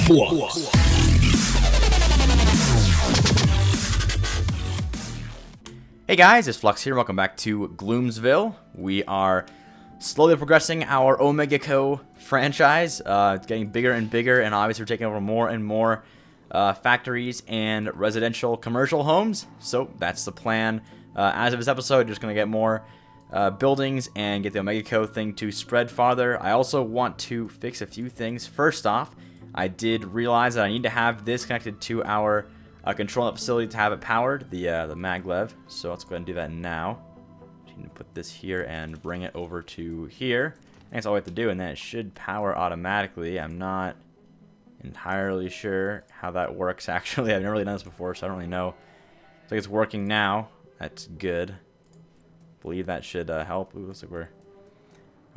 Flux. Hey guys, it's Flux here. Welcome back to Gloomsville. We are slowly progressing our Omega franchise. It's getting bigger and bigger, and obviously we're taking over more and more factories and residential commercial homes. So that's the plan. As of this episode, just going to get more buildings and get the Omega thing to spread farther. I also want to fix a few things. First off, I did realize that I need to have this connected to our ControlNet facility to have it powered, the maglev. So let's go ahead and do that now. Just need to put this here and bring it over to here. I think that's all we have to do, and then it should power automatically. I'm not entirely sure how that works, actually. I've never really done this before, so I don't really know. Looks like it's working now. That's good. I believe that should help. Ooh, looks like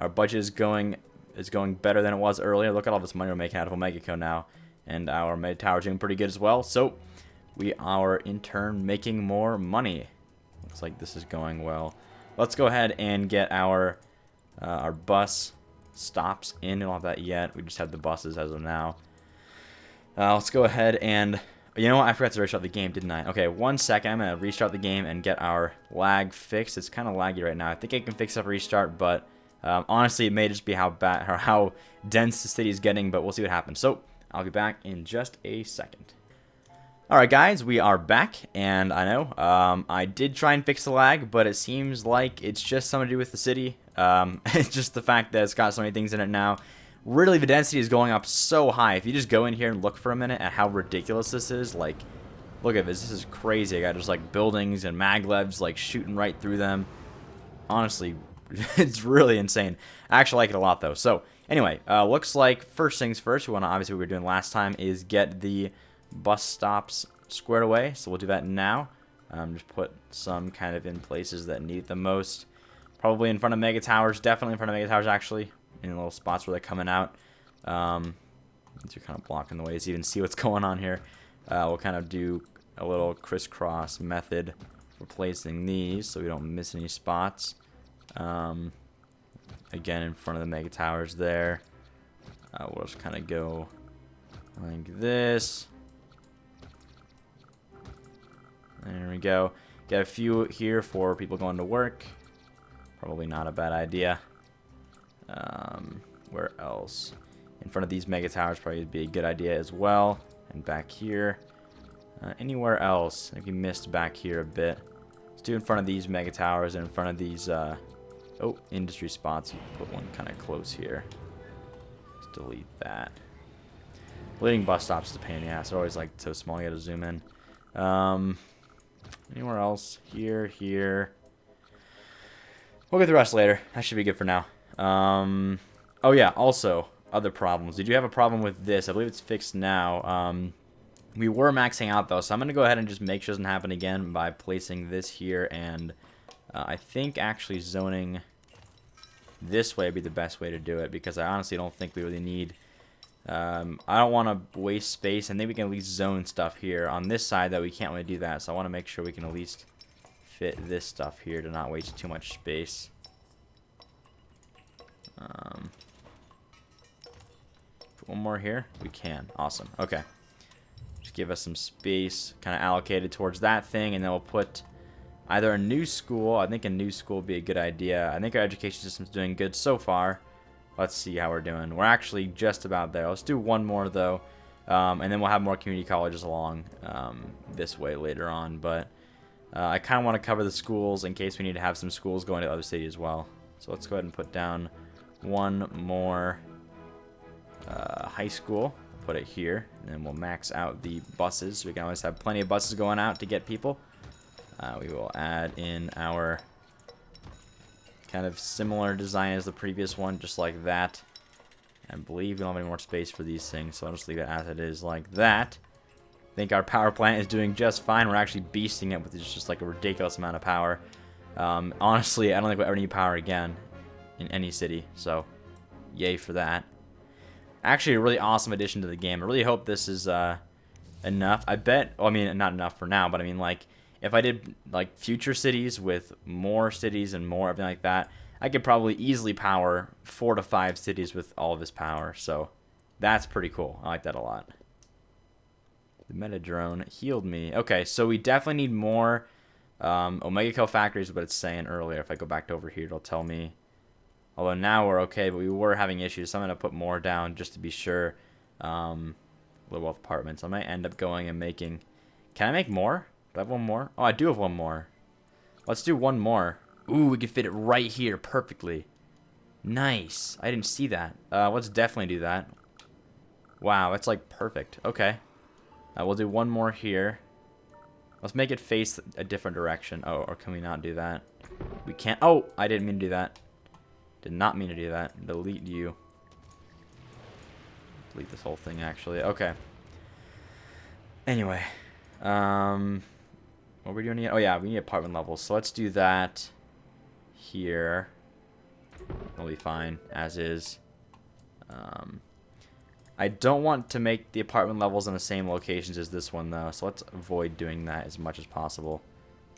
our budget is going better than it was earlier. Look at all this money we're making out of Omega now. And our Mega Tower is doing pretty good as well. So we are in turn making more money. Looks like this is going well. Let's go ahead and get our bus stops in. We don't have that yet. We just have the buses as of now. Let's go ahead and... You know what? I forgot to restart the game, didn't I? Okay, 1 second. I'm going to restart the game and get our lag fixed. It's kind of laggy right now. I think I can fix up restart, but honestly, it may just be how bad or how dense the city is getting, but we'll see what happens. So I'll be back in just a second. Alright guys, we are back, and I know, I did try and fix the lag, but it seems like it's just something to do with the city. It's just the fact that it's got so many things in it now. Really, the density is going up so high. If you just go in here and look for a minute at how ridiculous this is, like, look at this. This is crazy. I got just, like, buildings and maglevs, like, shooting right through them. Honestly, it's really insane. I actually like it a lot, though. So, anyway, looks like first things first, we want to, obviously, what we were doing last time is get the bus stops squared away. So, we'll do that now. Just put some kind of in places that need it the most. Probably in front of Mega Towers. Definitely in front of Mega Towers, actually. In little spots where they're coming out. These are kind of blocking the way so you can see what's going on here. We'll kind of do a little crisscross method for placing these so we don't miss any spots. Again, in front of the Mega Towers there. We'll just kind of go like this. There we go. Get a few here for people going to work. Probably not a bad idea. Where else? In front of these Mega Towers probably would be a good idea as well. And back here. Anywhere else? Maybe missed back here a bit. Let's do in front of these Mega Towers and in front of these, industry spots. Put one kind of close here. Let's delete that. Leading bus stops is a pain in the ass. They're always like so small, you gotta zoom in. Anywhere else? Here. We'll get the rest later. That should be good for now. Oh yeah, also, other problems. Did you have a problem with this? I believe it's fixed now. We were maxing out though, so I'm going to go ahead and just make sure it doesn't happen again by placing this here, and I think actually zoning this way would be the best way to do it, because I honestly don't think we really need... I don't want to waste space, and then we can at least zone stuff here. On this side, though, we can't really do that, so I want to make sure we can at least fit this stuff here to not waste too much space. Put one more here. We can. Awesome. Okay. Just give us some space kind of allocated towards that thing, and then we'll put either a new school. I think a new school would be a good idea. I think our education system's doing good so far. Let's see how we're doing. We're actually just about there. Let's do one more, though, and then we'll have more community colleges along this way later on. But I kind of want to cover the schools in case we need to have some schools going to other cities as well. So let's go ahead and put down one more high school. Put it here, and then we'll max out the buses. We can always have plenty of buses going out to get people. We will add in our kind of similar design as the previous one, just like that. I believe we don't have any more space for these things, so I'll just leave it as it is like that. I think our power plant is doing just fine. We're actually beasting it with just like a ridiculous amount of power. Honestly, I don't think we'll ever need power again in any city, so yay for that. Actually, a really awesome addition to the game. I really hope this is enough. I bet, well, I mean, not enough for now, but I mean, like, if I did, like, future cities with more cities and more everything like that, I could probably easily power 4 to 5 cities with all of this power. So, That's pretty cool. I like that a lot. The meta drone healed me. Okay, so we definitely need more Omega Kill factories, but it's saying earlier. If I go back to over here, it'll tell me. Although now we're okay, but we were having issues, so I'm going to put more down just to be sure. Low wealth apartments. I might end up going and making... Can I make more? Do I have one more? Oh, I do have one more. Let's do one more. Ooh, we can fit it right here perfectly. Nice. I didn't see that. Let's definitely do that. Wow, it's like perfect. Okay. We'll do one more here. Let's make it face a different direction. Oh, or can we not do that? We can't. Oh, I didn't mean to do that. Did not mean to do that. Delete you. Delete this whole thing, actually. Okay. Anyway. What are we doing again? Oh, yeah, we need apartment levels. So let's do that here. It'll be fine, as is. I don't want to make the apartment levels in the same locations as this one, though, so let's avoid doing that as much as possible.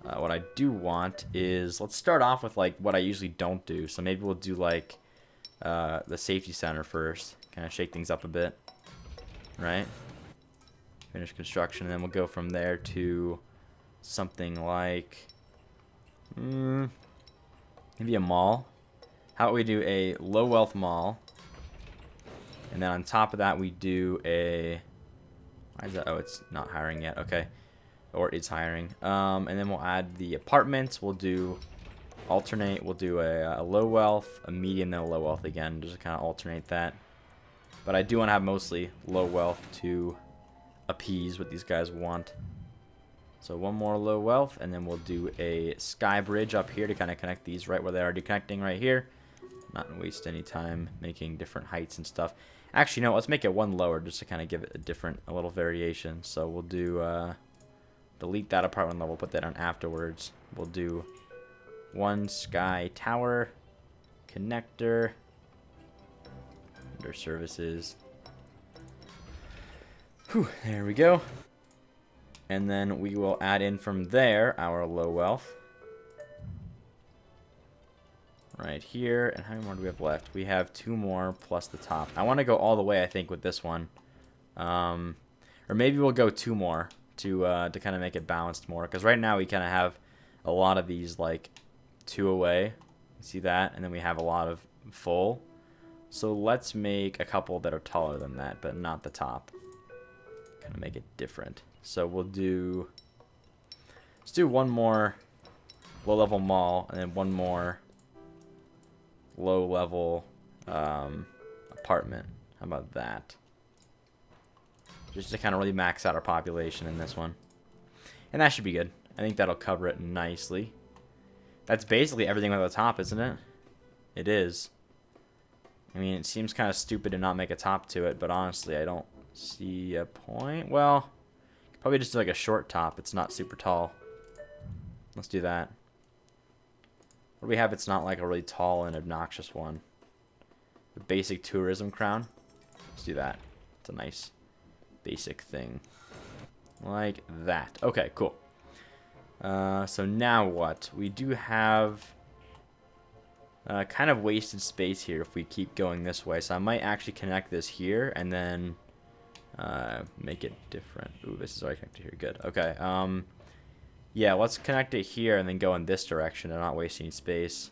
What I do want is, let's start off with, like, what I usually don't do. So maybe we'll do, like, the safety center first. Kind of shake things up a bit, right? Finish construction, and then we'll go from there to something like, maybe a mall. How about we do a low wealth mall? And then on top of that, we do a... Why is that? Oh, it's not hiring yet. Okay. Or it's hiring. And then we'll add the apartments. We'll do alternate. We'll do a low wealth, a medium, then a low wealth again. Just to kind of alternate that. But I do want to have mostly low wealth to appease what these guys want. So one more low wealth, and then we'll do a sky bridge up here to kind of connect these right where they're already connecting right here. Not waste any time making different heights and stuff. Actually, no, let's make it one lower just to kind of give it a little variation. So we'll do, delete that apartment level, put that on afterwards. We'll do one sky tower, connector, under services. Whew, there we go. And then we will add in from there our low wealth. Right here, and how many more do we have left? We have 2 more plus the top. I want to go all the way, I think, with this one, or maybe we'll go 2 more to kind of make it balanced more. Because right now we kind of have a lot of these like 2 away. See that, and then we have a lot of full. So let's make a couple that are taller than that, but not the top. Kind of make it different. So we'll do. Let's do one more low-level mall, and then one more low-level apartment. How about that? Just to kind of really max out our population in this one. And that should be good. I think that'll cover it nicely. That's basically everything at the top, isn't it? It is. I mean, it seems kind of stupid to not make a top to it, but honestly, I don't see a point. Well, probably just do like a short top. It's not super tall. Let's do that. What do we have? It's not like a really tall and obnoxious one. The basic tourism crown. Let's do that. It's a nice basic thing. Like that. Okay, cool. So now what? We do have kind of wasted space here if we keep going this way. So I might actually connect this here and then make it different. Ooh, this is already connected here. Good. Okay. Yeah, let's connect it here and then go in this direction and not waste any space.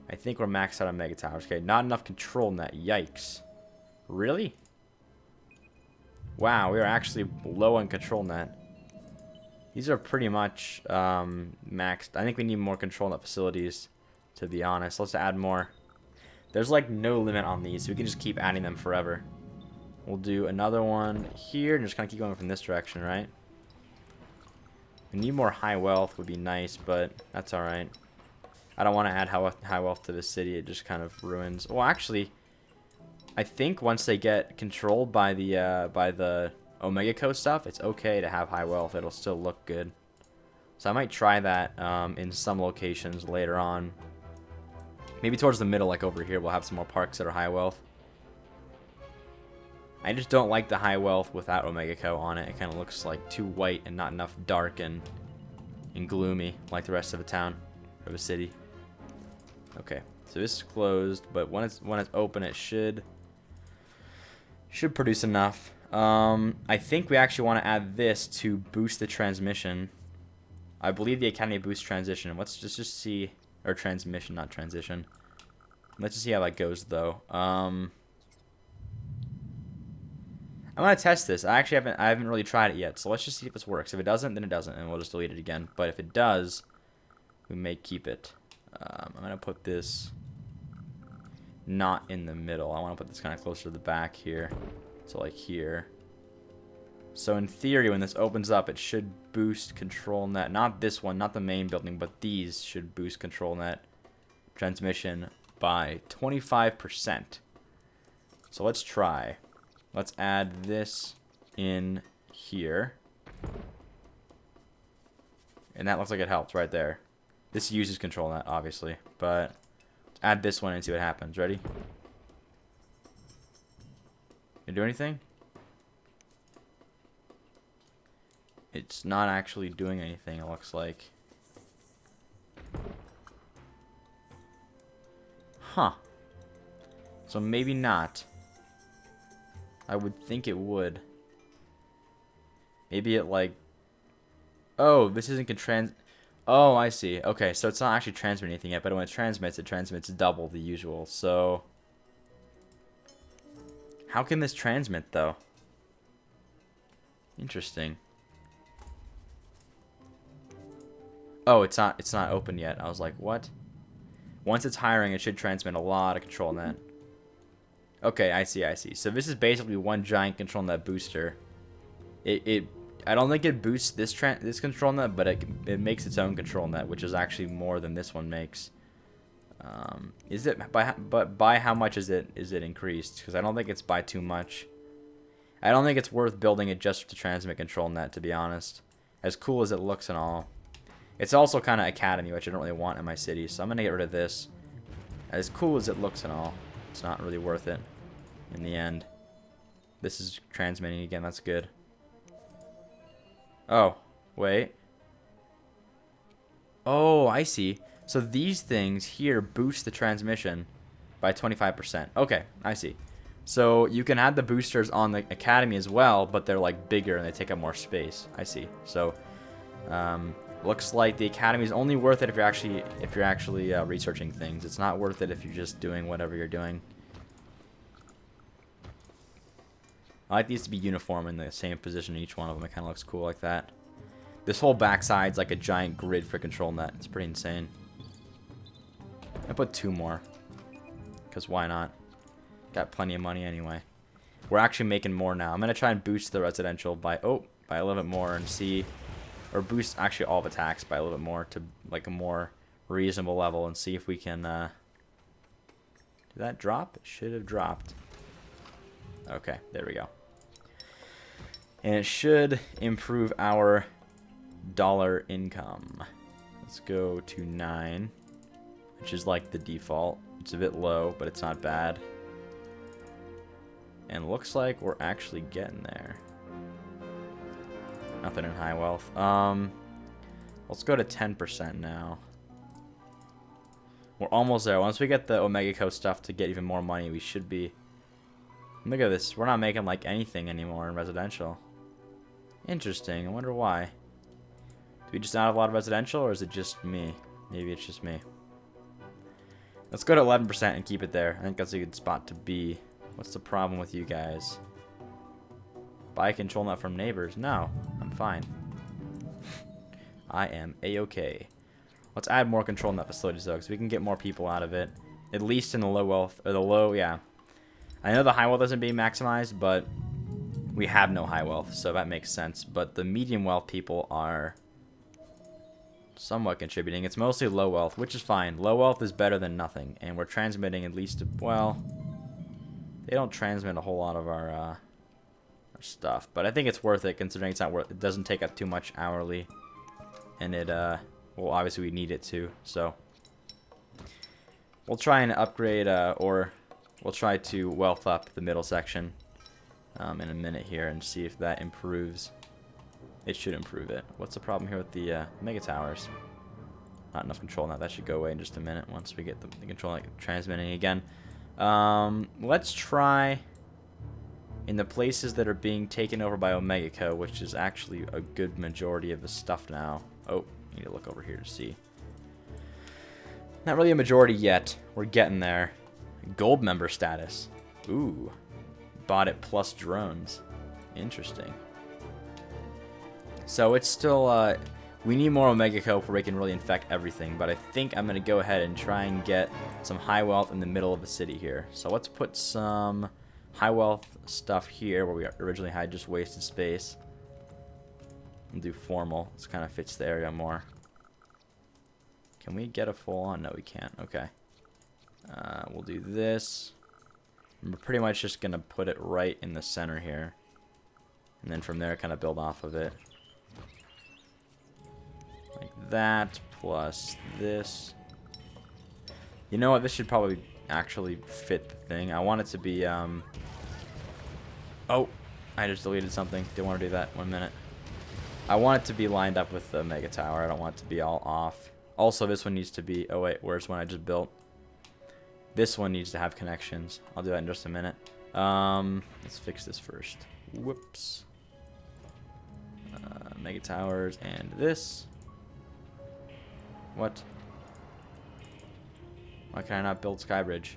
I think we're maxed out on mega towers. Okay, not enough ControlNet. Yikes. Really? Wow, we are actually low on ControlNet. These are pretty much maxed. I think we need more ControlNet facilities, to be honest. Let's add more. There's like no limit on these, so we can just keep adding them forever. We'll do another one here and just kind of keep going from this direction, right? We need more high wealth would be nice, but that's alright. I don't want to add high wealth to this city. It just kind of ruins. Well, actually, I think once they get controlled by the Omega Co stuff, it's okay to have high wealth. It'll still look good. So I might try that in some locations later on. Maybe towards the middle, like over here, we'll have some more parks that are high wealth. I just don't like the high wealth without Omega Co on it. It kind of looks like too white and not enough dark and gloomy like the rest of the town or the city. Okay, so this is closed, but when it's open, it should Should produce enough. I think we actually want to add this to boost the transmission. I believe the Academy boosts transition. Let's just see, or transmission, not transition. Let's just see how that goes, though. I'm gonna test this. I haven't really tried it yet, so let's just see if this works. If it doesn't, then it doesn't, and we'll just delete it again. But if it does, we may keep it. I'm gonna put this not in the middle. I want to put this kind of closer to the back here, so like here. So in theory, when this opens up, it should boost ControlNet. Not this one, not the main building, but these should boost ControlNet transmission by 25%. So let's try. Let's add this in here. And that looks like it helps right there. This uses ControlNet, obviously, but let's add this one and see what happens. Ready? You do anything? It's not actually doing anything, it looks like. Huh. So maybe not. I would think it would. Maybe it like... Oh, this isn't Oh, I see. Okay, so it's not actually transmitting anything yet, but when it transmits double the usual, so... How can this transmit, though? Interesting. Oh, it's not open yet. I was like, what? Once it's hiring, it should transmit a lot of ControlNet. Okay, I see. So this is basically one giant ControlNet booster. I don't think it boosts this ControlNet, but it makes its own ControlNet, which is actually more than this one makes. Is it by how much is it increased? Because I don't think it's by too much. I don't think it's worth building it just to transmit ControlNet, to be honest. As cool as it looks and all. It's also kind of Academy, which I don't really want in my city, so I'm going to get rid of this. As cool as it looks and all, it's not really worth it in the end. This is transmitting again, that's good. Oh, wait. Oh, I see. So these things here boost the transmission by 25%. Okay, I see. So you can add the boosters on the Academy as well, but they're like bigger and they take up more space. I see. So, looks like the Academy is only worth it if you're actually researching things. It's not worth it if you're just doing whatever you're doing. I like these to be uniform in the same position in each one of them. It kind of looks cool like that. This whole backside's like a giant grid for ControlNet. It's pretty insane. I put 2 more, because why not? Got plenty of money anyway. We're actually making more now. I'm gonna try and boost the residential by a little bit more and see. Or boost actually all of attacks by a little bit more to like a more reasonable level and see if we can did that drop? It should have dropped. Okay, there we go. And it should improve our dollar income. Let's go to 9, which is like the default. It's a bit low, but it's not bad. And looks like we're actually getting there. Nothing in high wealth. Let's go to 10% now. We're almost there. Once we get the l.a.g stuff to get even more money, we should be... Look at this. We're not making like anything anymore in residential. Interesting. I wonder why. Do we just not have a lot of residential, or is it just me? Maybe it's just me. Let's go to 11% and keep it there. I think that's a good spot to be. What's the problem with you guys? Buy ControlNet from neighbors? No, I'm fine. I am a-okay. Let's add more ControlNet facilities though, because we can get more people out of it. At least in the low wealth, or the low, yeah. I know the high wealth isn't being maximized, but we have no high wealth, so that makes sense. But the medium wealth people are somewhat contributing. It's mostly low wealth, which is fine. Low wealth is better than nothing, and we're transmitting at least, well, they don't transmit a whole lot of our stuff, but I think it's worth it considering it doesn't take up too much hourly, and it well, obviously we need it to, so we'll try and upgrade or we'll try to wealth up the middle section in a minute here and see if that improves. It should improve it. What's the problem here with the mega towers? Not enough control now. That should go away in just a minute once we get the control transmitting again. Let's try in the places that are being taken over by Omega Co, which is actually a good majority of the stuff now. Oh, need to look over here to see. Not really a majority yet. We're getting there. Gold member status. Ooh. Bought it plus drones. Interesting. So it's still, we need more Omega Co before we can really infect everything, but I think I'm going to go ahead and try and get some high wealth in the middle of the city here. So let's put some high wealth stuff here where we originally had just wasted space. We'll do formal. This kind of fits the area more. Can we get a full on? No, we can't. Okay. We'll do this. We're pretty much just going to put it right in the center here. And then from there kind of build off of it. Like that, plus this. You know what? This should probably actually fit the thing. I want it to be, oh, I just deleted something. Didn't want to do that. 1 minute. I want it to be lined up with the Mega Tower. I don't want it to be all off. Also, this one needs to be, oh wait, where's one I just built? This one needs to have connections. I'll do that in just a minute. Let's fix this first. Whoops. Mega Towers and this. What? Why can I not build Skybridge?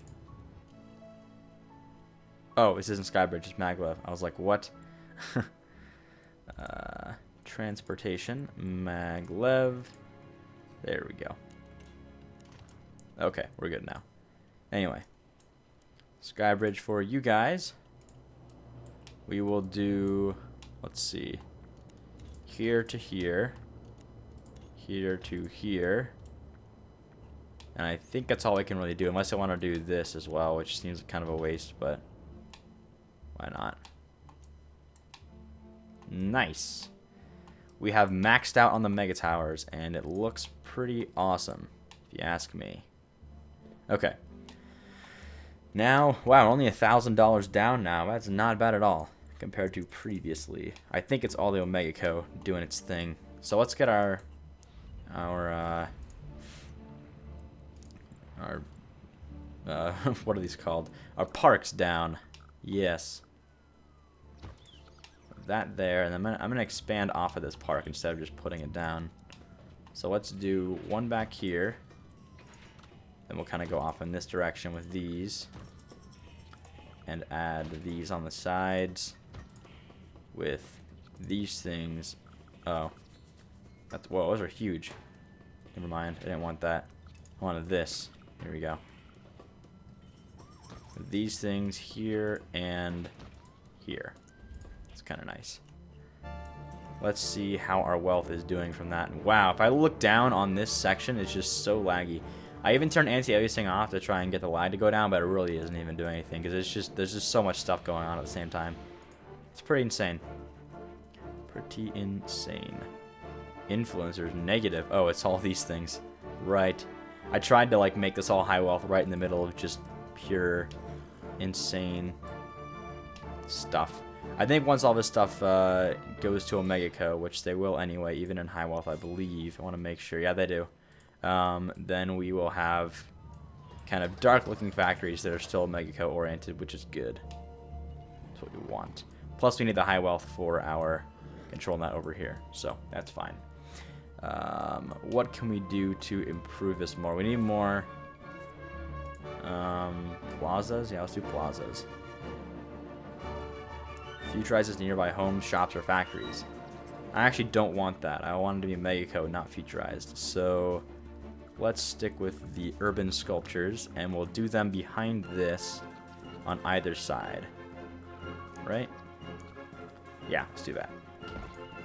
Oh, this isn't Skybridge, it's Maglev. I was like, what? Transportation, Maglev. There we go. Okay, we're good now. Anyway, Skybridge for you guys. We will do, let's see, here to here, here to here. And I think that's all I can really do, unless I want to do this as well, which seems kind of a waste, but why not? Nice. We have maxed out on the Mega Towers, and it looks pretty awesome, if you ask me. Okay. Now, wow, only $1,000 down now. That's not bad at all compared to previously. I think it's all the Omega Co doing its thing. So let's get our what are these called? Our parks down. Yes. That there, and I'm gonna expand off of this park instead of just putting it down. So let's do one back here. Then we'll kind of go off in this direction with these. And add these on the sides. With these things. Oh. That's, whoa, those are huge. Never mind, I didn't want that. I wanted this. Here we go. With these things here and here. It's kind of nice. Let's see how our wealth is doing from that. Wow, if I look down on this section, it's just so laggy. I even turned anti-aliasing off to try and get the lag to go down, but it really isn't even doing anything because there's just so much stuff going on at the same time. It's pretty insane. Pretty insane. Influencers negative. Oh, it's all these things. Right. I tried to like make this all high wealth right in the middle of just pure insane stuff. I think once all this stuff goes to Omega Co, which they will anyway, even in high wealth, I believe. I want to make sure. Yeah, they do. Then we will have kind of dark-looking factories that are still Omega Co oriented, which is good. That's what we want. Plus, we need the high wealth for our ControlNet over here, so that's fine. What can we do to improve this more? We need more plazas. Yeah, let's do plazas. Futurizes nearby homes, shops, or factories. I actually don't want that. I want it to be Omega Co, not futurized. So let's stick with the urban sculptures, and we'll do them behind this on either side. Right? Yeah, let's do that.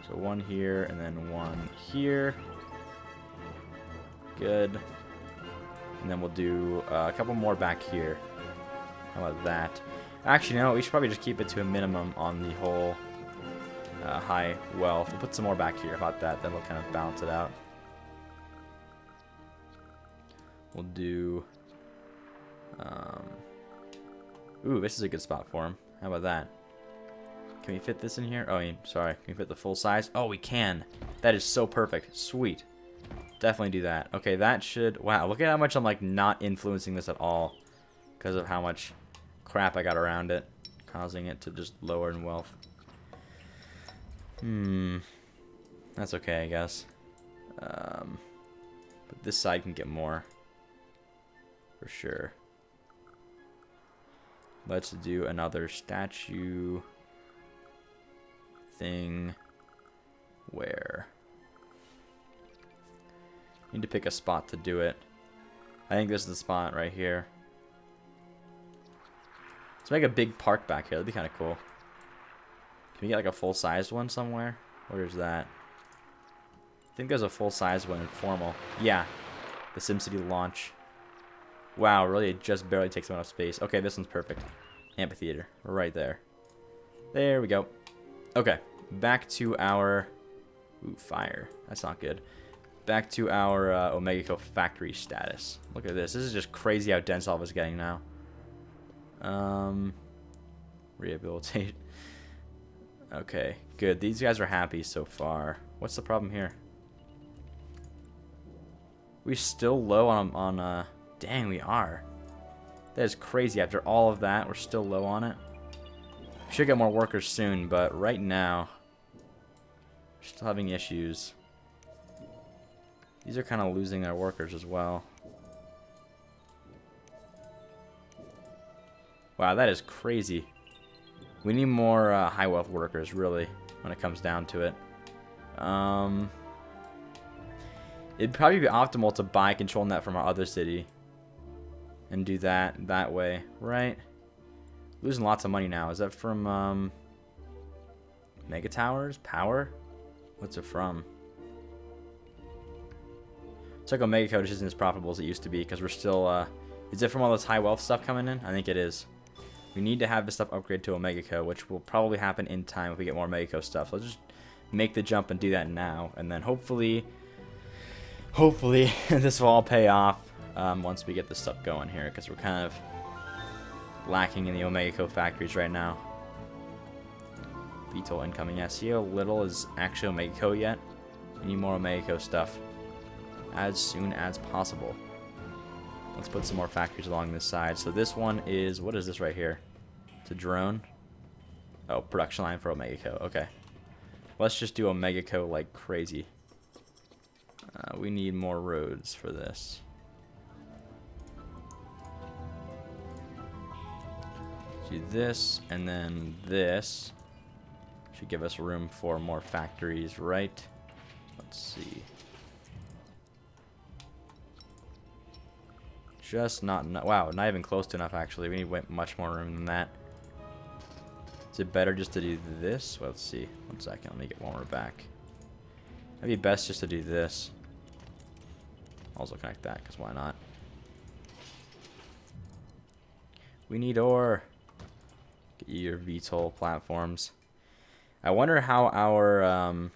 So one here, and then one here. Good. And then we'll do a couple more back here. How about that? Actually, no, we should probably just keep it to a minimum on the whole high wealth. We'll put some more back here. How about that? Then we'll kind of balance it out. We'll do... ooh, this is a good spot for him. How about that? Can we fit this in here? Oh, sorry. Can we fit the full size? Oh, we can. That is so perfect. Sweet. Definitely do that. Okay, that should... Wow, look at how much I'm, like, not influencing this at all because of how much crap I got around it. housing it to just lower in wealth. That's okay, I guess. But this side can get more. For sure. Let's do another statue thing. Where? Need to pick a spot to do it. I think this is the spot right here. Let's make a big park back here. That'd be kind of cool. Can we get like a full-sized one somewhere? Where's that? I think there's a full-sized one in formal. Yeah, the SimCity launch. Wow, really, it just barely takes up enough space. Okay, this one's perfect. Amphitheater. We're right there. There we go. Okay, back to our... Ooh, fire. That's not good. Back to our l.a.g factory status. Look at this. This is just crazy how dense all of us getting now. Rehabilitate. Okay, good. These guys are happy so far. What's the problem here? We still low on dang, we are. That is crazy. After all of that, we're still low on it. Should get more workers soon, but right now, we're still having issues. These are kind of losing their workers as well. Wow, that is crazy. We need more high wealth workers, really, when it comes down to it. It'd probably be optimal to buy ControlNet from our other city and do that way, right? Losing lots of money now. Is that from Mega Towers? Power? What's it from? It's like l.a.g just isn't as profitable as it used to be because we're still... is it from all this high wealth stuff coming in? I think it is. We need to have this stuff upgrade to l.a.g, which will probably happen in time if we get more l.a.g stuff. So let's just make the jump and do that now. And then hopefully this will all pay off once we get this stuff going here, because we're kind of lacking in the l.a.g factories right now. VTOL incoming. Yeah, see how little is actually l.a.g yet? We need more l.a.g stuff as soon as possible. Let's put some more factories along this side. So this one is, what is this right here? It's a drone. Oh, production line for l.a.g. Okay. Let's just do l.a.g like crazy. We need more roads for this. Do this, and then this. Should give us room for more factories, right? Let's see. Just not enough. Wow, not even close to enough, actually. We need much more room than that. Is it better just to do this? Well, let's see. 1 second. Let me get one more back. It'd be best just to do this. Also connect that, because why not? We need ore. Get you your VTOL platforms. I wonder how our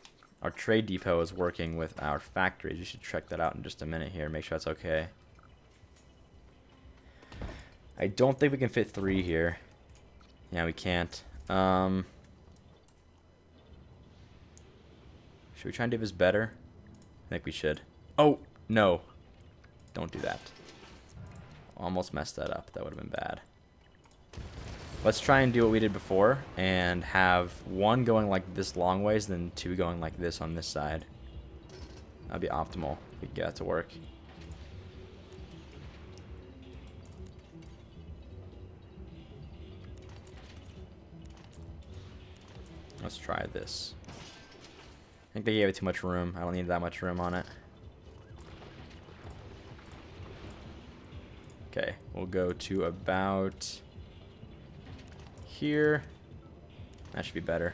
trade depot is working with our factories. We should check that out in just a minute here. Make sure that's okay. I don't think we can fit 3 here. Yeah, we can't. Should we try and do this better? I think we should. Oh, no. Don't do that. Almost messed that up. That would have been bad. Let's try and do what we did before and have 1 going like this long ways, then 2 going like this on this side. That'd be optimal. We can get that to work. Let's try this. I think they gave it too much room. I don't need that much room on it. Okay, we'll go to about here. That should be better.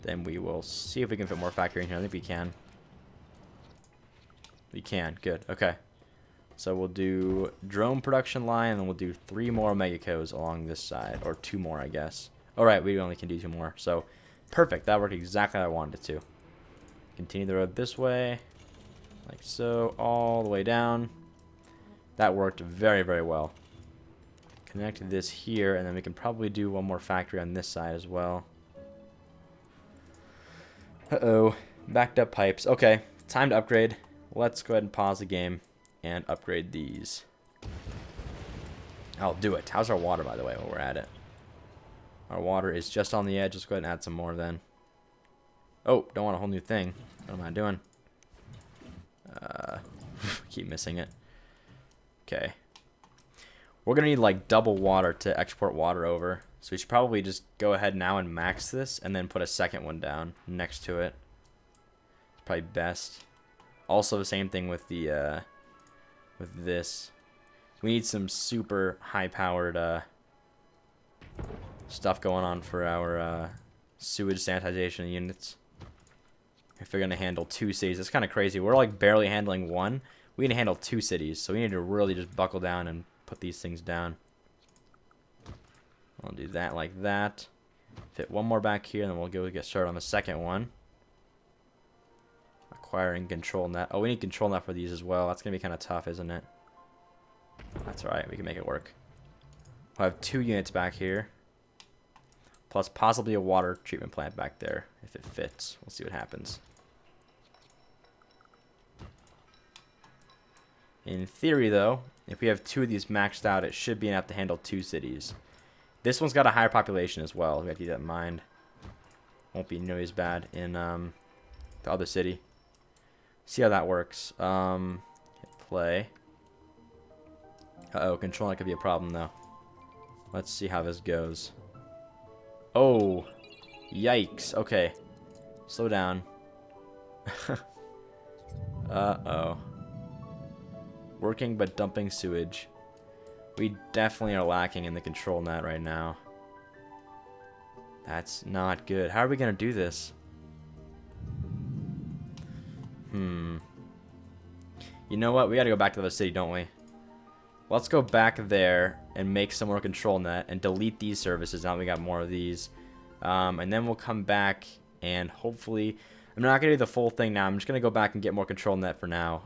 Then we will see if we can fit more factory in here. I think we can. We can. Good. Okay. So we'll do drone production line, and then we'll do 3 more l.a.g along this side, or 2 more, I guess. All right, we only can do 2 more. So perfect. That worked exactly how I wanted it to. Continue the road this way, like so, all the way down. That worked very, very well. Connect this here, and then we can probably do 1 more factory on this side as well. Uh-oh. Backed up pipes. Okay, time to upgrade. Let's go ahead and pause the game and upgrade these. I'll do it. How's our water, by the way, while we're at it? Our water is just on the edge. Let's go ahead and add some more then. Oh, don't want a whole new thing. What am I doing? Keep missing it. Okay. We're going to need like double water to export water over. So we should probably just go ahead now and max this and then put a second one down next to it. It's probably best. Also the same thing with the with this. We need some super high powered stuff going on for our sewage sanitization units. If they're going to handle 2 cities. That's kind of crazy. We're like barely handling 1. We need to handle 2 cities. So we need to really just buckle down and put these things down. I'll do that like that. Fit one more back here, and then we'll go get started on the second one. Acquiring ControlNet. Oh, we need ControlNet for these as well. That's going to be kind of tough, isn't it? That's alright. We can make it work. We'll have 2 units back here. Plus possibly a water treatment plant back there, if it fits. We'll see what happens. In theory, though, if we have 2 of these maxed out, it should be enough to handle 2 cities. This one's got a higher population as well. We have to keep that in mind. Won't be nearly as bad in the other city. See how that works. Hit play. Uh-oh, ControlNet could be a problem, though. Let's see how this goes. Oh, yikes. Okay, slow down. Uh-oh. Working but dumping sewage. We definitely are lacking in the ControlNet right now. That's not good. How are we going to do this? You know what? We got to go back to the city, don't we? Let's go back there and make some more ControlNet and delete these services now that we got more of these. And then we'll come back and hopefully... I'm not going to do the full thing now. I'm just going to go back and get more ControlNet for now.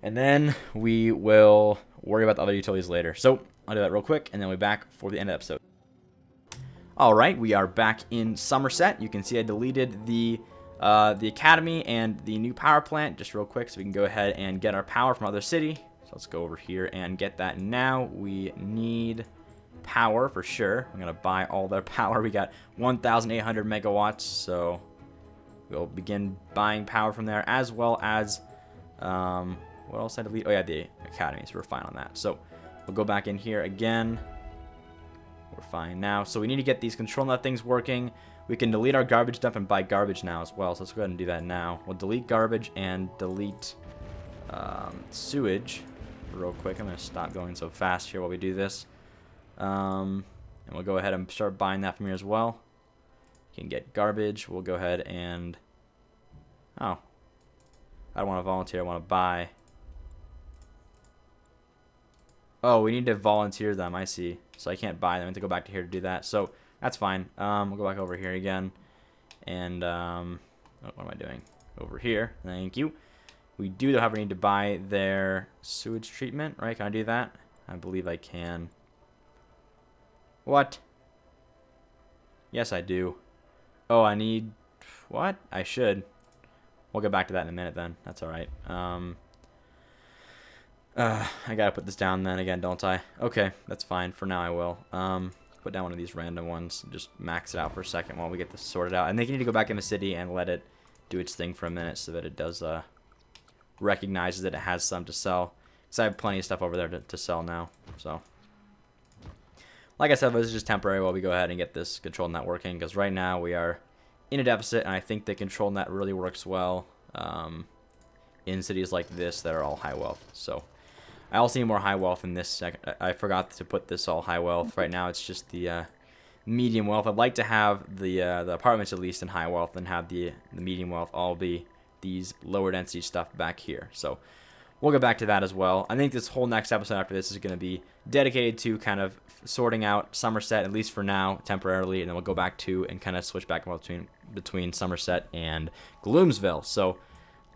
And then we will worry about the other utilities later. So I'll do that real quick, and then we'll be back for the end of the episode. Alright, we are back in Somerset. You can see I deleted the academy and the new power plant just real quick so we can go ahead and get our power from other city. So let's go over here and get that now. We need power for sure. I'm going to buy all their power. We got 1,800 megawatts, so we'll begin buying power from there, as well as what else did I delete? Oh yeah, the academy, so we're fine on that. So we'll go back in here again. We're fine now. So we need to get these ControlNet things working. We can delete our garbage dump and buy garbage now as well. So let's go ahead and do that now. We'll delete garbage and delete sewage real quick. I'm going to stop going so fast here while we do this. And we'll go ahead and start buying that from here as well. You can get garbage. We'll go ahead and... Oh. I don't want to volunteer. I want to buy. Oh, we need to volunteer them. I see. So I can't buy them. I have to go back to here to do that. So that's fine. We'll go back over here again. And oh, what am I doing? Over here. Thank you. We do, however, need to buy their sewage treatment, right? Can I do that? I believe I can. What? Yes, I do. Oh, I need... What? I should. We'll get back to that in a minute then. That's alright. I gotta put this down then again, don't I? Okay, that's fine. For now I will. Put down one of these random ones and just max it out for a second while we get this sorted out. I think you need to go back in the city and let it do its thing for a minute so that it does recognizes that it has some to sell. Because I have plenty of stuff over there to sell now. So, like I said, this is just temporary while we go ahead and get this ControlNet working. Because right now we are in a deficit, and I think the ControlNet really works well in cities like this that are all high wealth. So I also need more high wealth in this I forgot to put this all high wealth. Right now it's just the medium wealth. I'd like to have the apartments at least in high wealth and have the medium wealth all be these lower density stuff back here. So we'll get back to that as well. I think this whole next episode after this is going to be dedicated to kind of sorting out Somerset, at least for now, temporarily, and then we'll go back to and kind of switch back and forth between Somerset and Gloomsville. So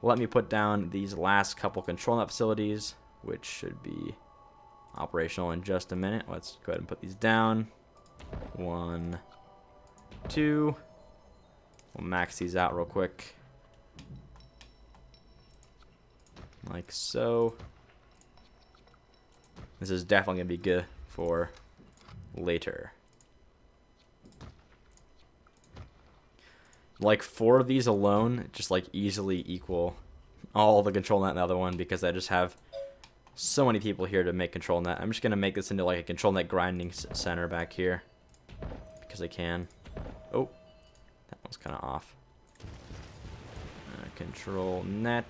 let me put down these last couple ControlNet facilities, which should be operational in just a minute. Let's go ahead and put these down. 1, 2. We'll max these out real quick. Like so. This is definitely going to be good for later. Like 4 of these alone just like easily equal all the ControlNet in the other one, because I just have so many people here to make ControlNet. I'm just going to make this into like a ControlNet grinding center back here because I can. Oh, that one's kind of off. ControlNet.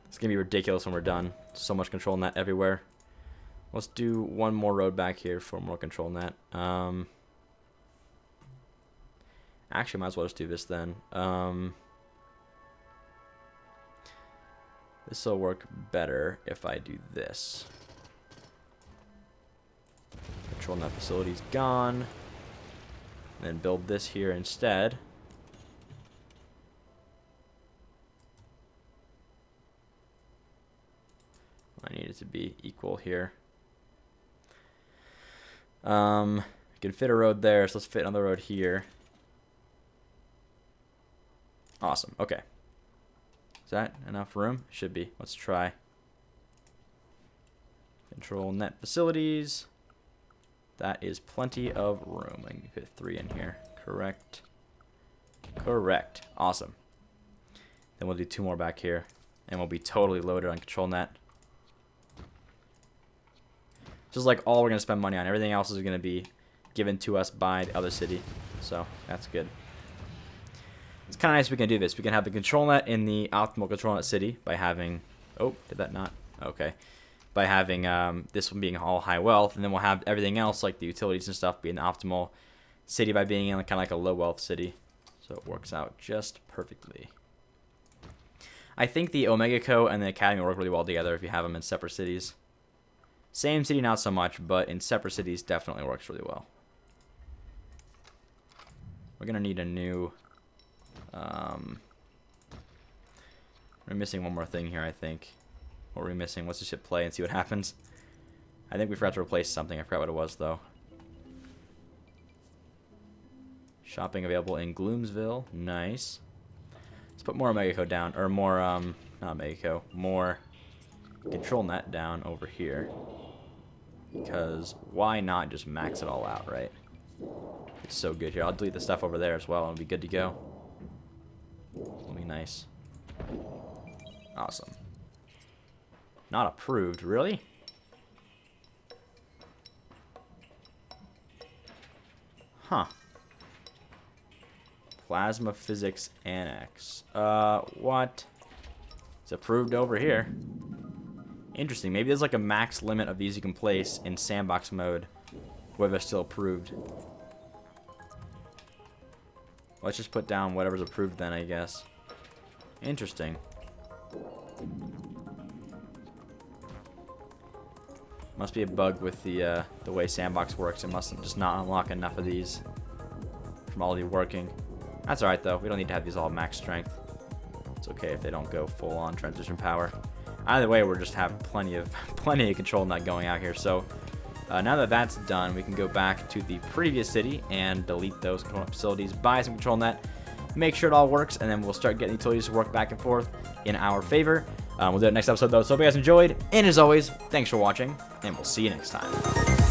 It's going to be ridiculous when we're done. So much ControlNet everywhere. Let's do one more road back here for more ControlNet. Actually, might as well just do this then. This will work better if I do this. ControlNet facility's gone. Then build this here instead. I need it to be equal here. I can fit a road there, so let's fit another road here. Awesome. Okay. Is that enough room? Should be. Let's try. ControlNet facilities. That is plenty of room. I can fit 3 in here. Correct. Correct. Awesome. Then we'll do 2 more back here, and we'll be totally loaded on ControlNet. This is like all we're going to spend money on. Everything else is going to be given to us by the other city. So that's good. It's kind of nice we can do this. We can have the ControlNet in the optimal ControlNet city by having... Oh, did that not? Okay. By having this one being all high wealth. And then we'll have everything else, like the utilities and stuff, be in the optimal city by being in kind of like a low wealth city. So it works out just perfectly. I think the Omega Co. and the Academy work really well together if you have them in separate cities. Same city, not so much, but in separate cities definitely works really well. We're going to need a new... we're missing one more thing here, I think. What were we missing? Let's just hit play and see what happens. I think we forgot to replace something. I forgot what it was, though. Shopping available in Gloomsville. Nice. Let's put more Omega Co. down. Or more, not Omega Co. More ControlNet down over here. Because why not just max it all out, right? It's so good here. I'll delete the stuff over there as well and it'll be good to go. It'll be nice. Awesome. Not approved, really? Huh. Plasma Physics Annex. What? It's approved over here. Interesting. Maybe there's like a max limit of these you can place in sandbox mode, whether they're still approved. Let's just put down whatever's approved then, I guess. Interesting. Must be a bug with the way sandbox works. It must just not unlock enough of these from already working. That's alright though. We don't need to have these all max strength. It's okay if they don't go full on transition power. Either way, we're just having plenty of ControlNet going out here. So now that that's done, we can go back to the previous city and delete those ControlNet facilities, buy some ControlNet, make sure it all works, and then we'll start getting utilities to work back and forth in our favor. We'll do it next episode though. So hope you guys enjoyed, and as always, thanks for watching, and we'll see you next time.